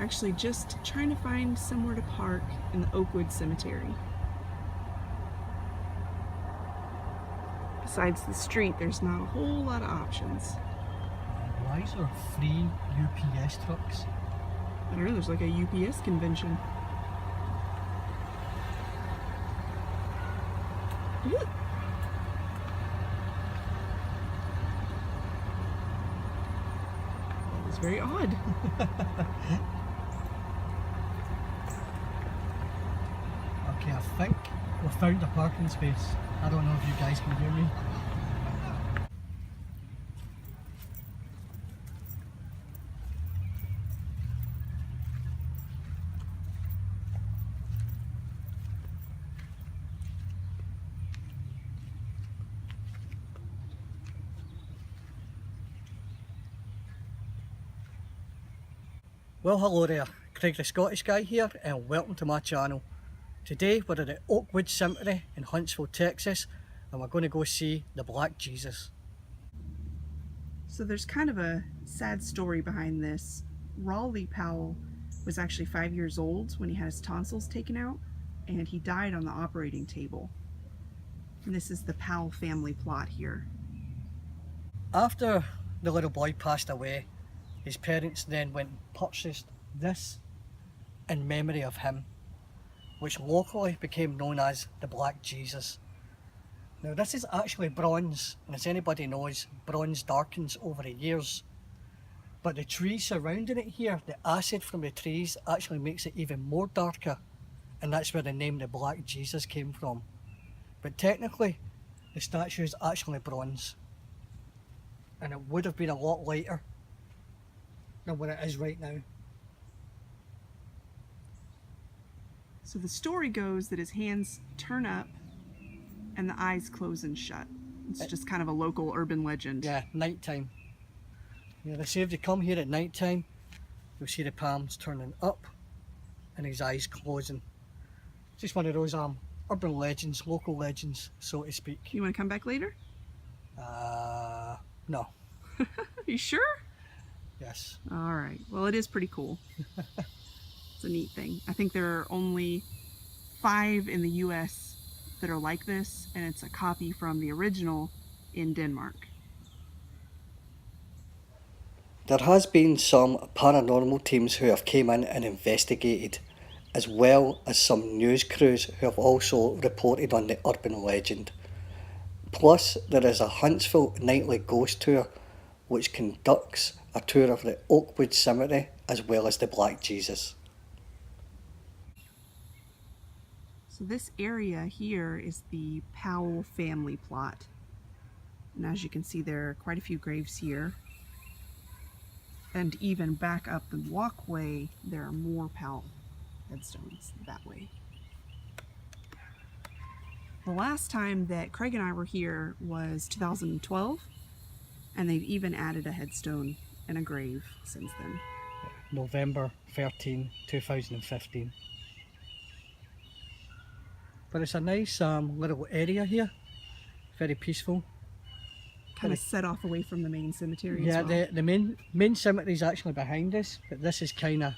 actually just trying to find somewhere to park in the Oakwood Cemetery. Besides the street, there's not a whole lot of options. Why is there 3 UPS trucks? I don't know, there's like a UPS convention. Ooh. That was very odd. Okay, I think we found a parking space. I don't know if you guys can hear me. Well, hello there, Craig the Scottish Guy here, and welcome to my channel. Today we're at the Oakwood Cemetery in Huntsville, Texas, and we're going to go see the Black Jesus. So there's kind of a sad story behind this. Raleigh Powell was actually 5 years old when he had his tonsils taken out, and he died on the operating table. And this is the Powell family plot here. After the little boy passed away, his parents then went and purchased this in memory of him, which locally became known as the Black Jesus. Now this is actually bronze, and as anybody knows, bronze darkens over the years. But the trees surrounding it here, the acid from the trees actually makes it even more darker, and that's where the name the Black Jesus came from. But technically, the statue is actually bronze, and it would have been a lot lighter than what it is right now. So the story goes that his hands turn up and the eyes close and shut. It's just kind of a local urban legend. Yeah, nighttime. Yeah, they say if you come here at nighttime, you'll see the palms turning up and his eyes closing. Just one of those urban legends, local legends, so to speak. You want to come back later? No. Are you sure? Yes. All right. Well, it is pretty cool. It's a neat thing. I think there are only 5 in the US that are like this, and it's a copy from the original in Denmark. There has been some paranormal teams who have came in and investigated, as well as some news crews who have also reported on the urban legend. Plus, there is a Huntsville nightly ghost tour which conducts a tour of the Oakwood Cemetery as well as the Black Jesus. So this area here is the Powell family plot. And as you can see, there are quite a few graves here. And even back up the walkway, there are more Powell headstones that way. The last time that Craig and I were here was 2012, and they've even added a headstone and a grave since then. November 13, 2015. But it's a nice little area here, very peaceful. Kind of set off away from the main cemetery Yeah, as well. the main cemetery is actually behind us, but this is kind of,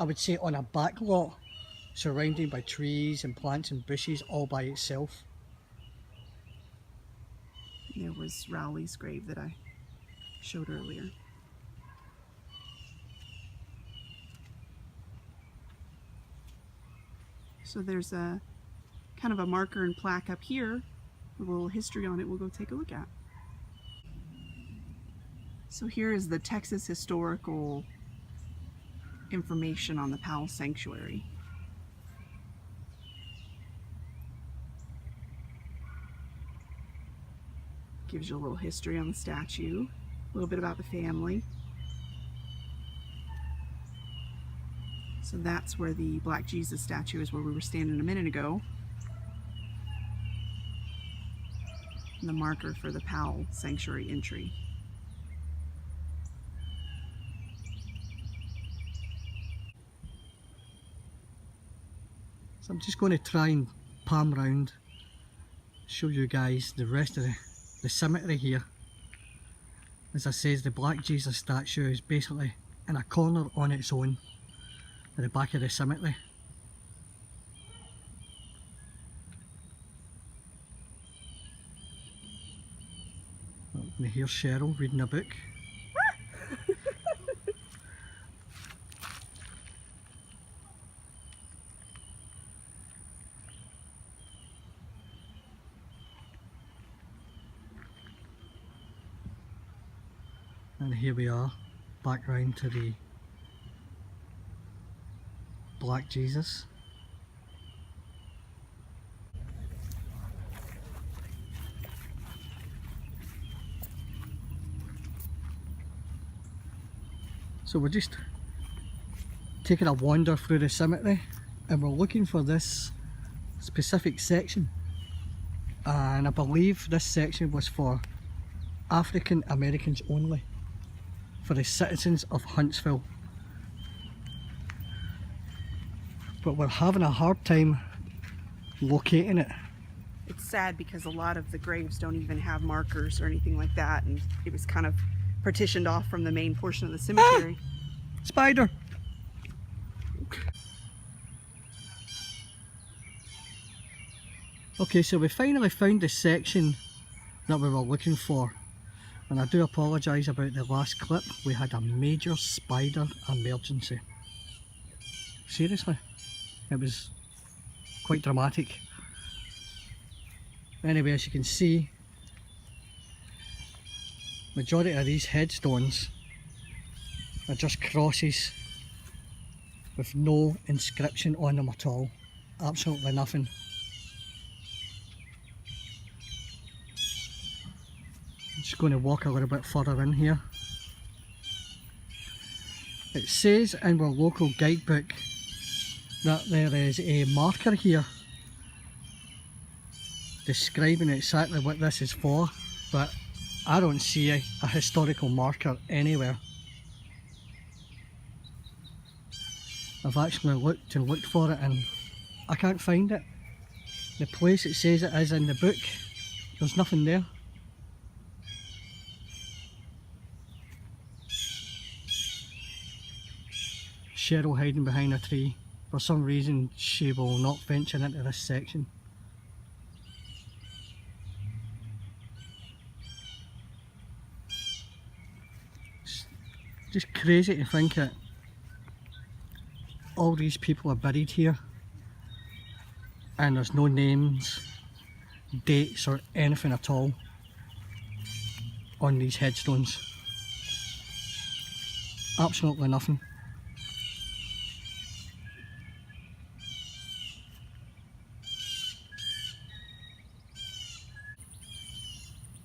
I would say, on a back lot, surrounded by trees and plants and bushes all by itself. There was Rowley's grave that I showed earlier. So there's a kind of a marker and plaque up here with a little history on it we'll go take a look at. So here is the Texas historical information on the Powell Sanctuary. Gives you a little history on the statue, a little bit about the family. So that's where the Black Jesus statue is, where we were standing a minute ago. And the marker for the Powell Sanctuary entry. So I'm just going to try and palm round, show you guys the rest of the cemetery here. As I says, the Black Jesus statue is basically in a corner on its own. at the back of the cemetery. And here's Cheryl reading a book. And here we are, back round to the Black Jesus. So we're just taking a wander through the cemetery and we're looking for this specific section, and I believe this section was for African Americans only, for the citizens of Huntsville. But we're having a hard time locating it. It's sad because a lot of the graves don't even have markers or anything like that, and it was kind of partitioned off from the main portion of the cemetery. Spider! Okay, so we finally found the section that we were looking for. And I do apologise about the last clip. We had a major spider emergency. Seriously. It was quite dramatic. Anyway, as you can see, majority of these headstones are just crosses with no inscription on them at all. Absolutely nothing. I'm just going to walk a little bit further in here. It says in our local guidebook that there is a marker here describing exactly what this is for, but I don't see a historical marker anywhere. I've actually looked and looked for it and I can't find it. The place it says it is in the book, there's nothing there. Cheryl hiding behind a tree. For some reason she will not venture into this section. It's just crazy to think that all these people are buried here and there's no names, dates or anything at all on these headstones. Absolutely nothing.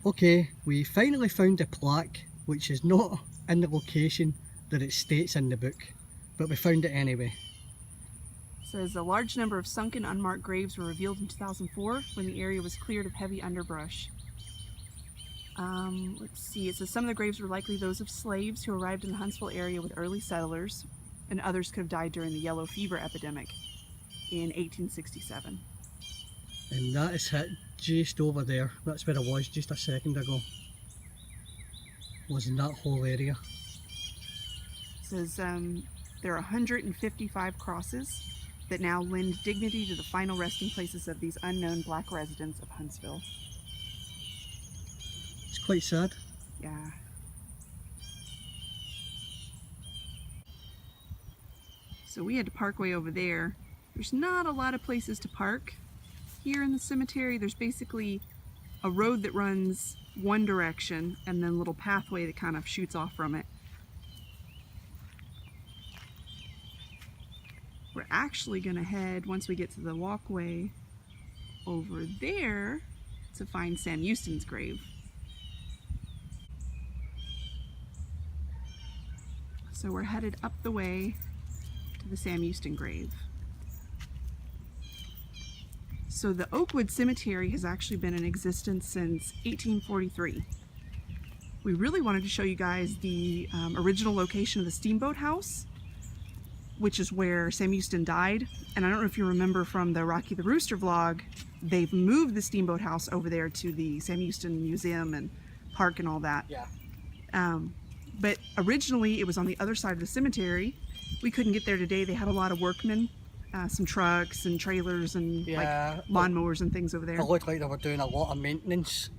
Okay, we finally found the plaque, which is not in the location that it states in the book, but we found it anyway. It says a large number of sunken unmarked graves were revealed in 2004 when the area was cleared of heavy underbrush. Let's see, it says some of the graves were likely those of slaves who arrived in the Huntsville area with early settlers, and others could have died during the yellow fever epidemic in 1867. And that is hit just over there. That's where I was just a second ago. Was in that whole area. It says there are 155 crosses that now lend dignity to the final resting places of these unknown black residents of Huntsville. It's quite sad. Yeah. So we had to park way over there. There's not a lot of places to park here in the cemetery. There's basically a road that runs one direction and then a little pathway that kind of shoots off from it. We're actually going to head, once we get to the walkway, over there to find Sam Houston's grave. So we're headed up the way to the Sam Houston grave. So the Oakwood Cemetery has actually been in existence since 1843. We really wanted to show you guys the original location of the Steamboat House, which is where Sam Houston died. And I don't know if you remember from the Rocky the Rooster vlog, they've moved the Steamboat House over there to the Sam Houston Museum and Park and all that. Yeah. But originally it was on the other side of the cemetery, We couldn't get there today. They had a lot of workmen, some trucks and trailers and Yeah, like lawnmowers and things over there. It looked like they were doing a lot of maintenance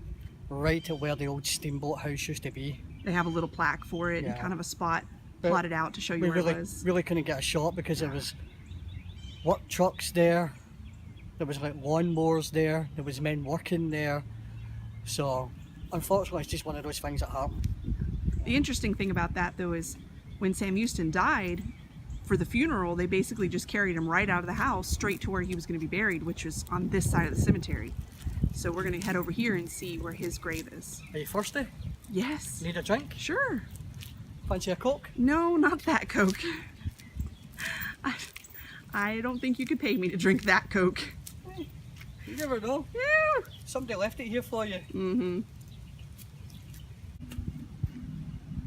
right at where the old steamboat house used to be. They have a little plaque for it and Yeah. kind of a spot But plotted out to show you We where really, it was. really couldn't get a shot because there was work trucks there, there was like lawnmowers there, there was men working there. So unfortunately it's just one of those things that happen. The interesting thing about that though is when Sam Houston died, for the funeral, they basically just carried him right out of the house straight to where he was going to be buried, which was on this side of the cemetery. So we're going to head over here and see where his grave is. Are you thirsty? Yes. Need a drink? Sure. Fancy a Coke? No, not that Coke. I don't think you could pay me to drink that Coke. You never know. Yeah. Somebody left it here for you. Mm-hmm.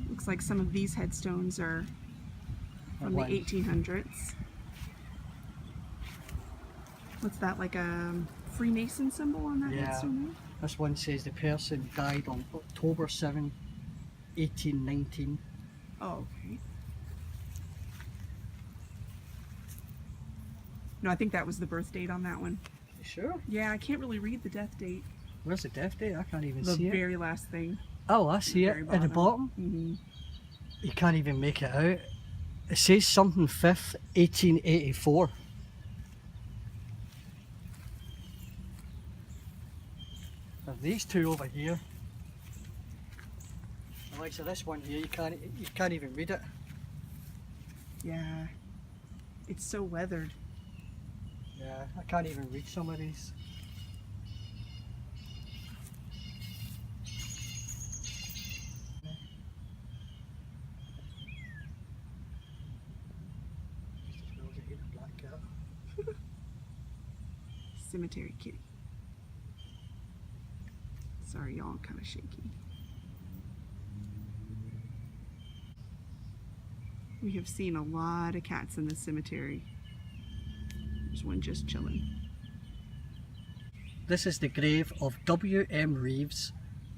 Looks like some of these headstones are from the 1800s. What's that, like a Freemason symbol on that Yeah. headstone? This one says the person died on October 7, 1819. Oh, okay. No, I think that was the birth date on that one. You sure? Yeah, I can't really read the death date. Where's the death date? I can't even The see it. very last thing. Oh, I see it very at the bottom. Mm-hmm. You can't even make it out. It says something 5th, 1884. Now these two over here. Like so this one here, you can't even read it. Yeah. It's so weathered. Yeah, I can't even read some of these. Cemetery kitty. Sorry, y'all, I'm kind of shaky. We have seen a lot of cats in this cemetery. There's one just chilling. This is the grave of W.M. Reeves,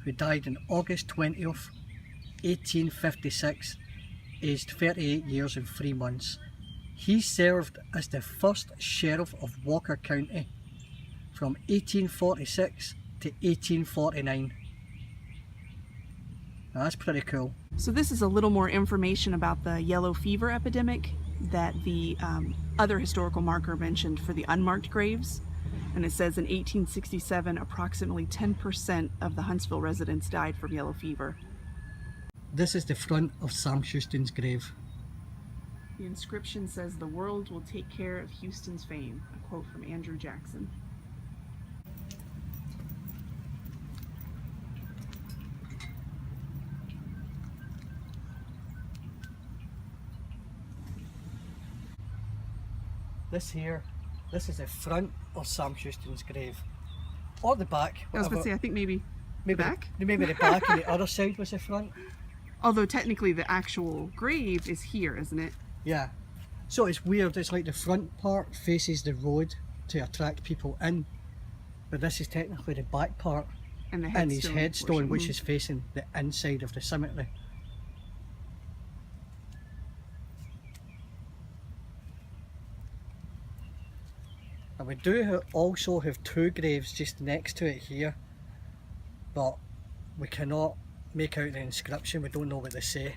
who died on August 20th, 1856, aged 38 years and 3 months. He served as the first sheriff of Walker County from 1846 to 1849. Now, that's pretty cool. So this is a little more information about the yellow fever epidemic that the other historical marker mentioned for the unmarked graves. And it says in 1867, approximately 10% of the Huntsville residents died from yellow fever. This is the front of Sam Houston's grave. The inscription says, "The world will take care of Houston's fame," a quote from Andrew Jackson. This is the front of Sam Houston's grave. Or the back. I was about to say, I think maybe the back? Maybe the back and the other side was the front. Although technically the actual grave is here, isn't it? Yeah. So it's weird, it's like the front part faces the road to attract people in. But this is technically the back part And the and his headstone headstone, portion. which is facing the inside of the cemetery. And we do also have two graves just next to it here, but we cannot make out the inscription, we don't know what they say.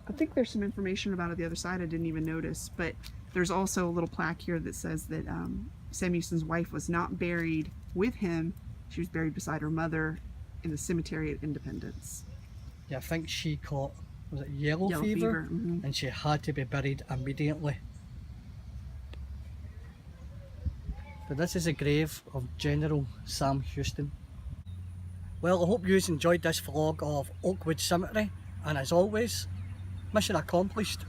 I think there's some information about it the other side I didn't even notice, but there's also a little plaque here that says that Sam Houston's wife was not buried with him. She was buried beside her mother in the cemetery at Independence. Yeah, I think she caught, was it yellow Yellow fever? mhm. And she had to be buried immediately. But this is a grave of General Sam Houston. Well, I hope you enjoyed this vlog of Oakwood Cemetery, and as always, mission accomplished.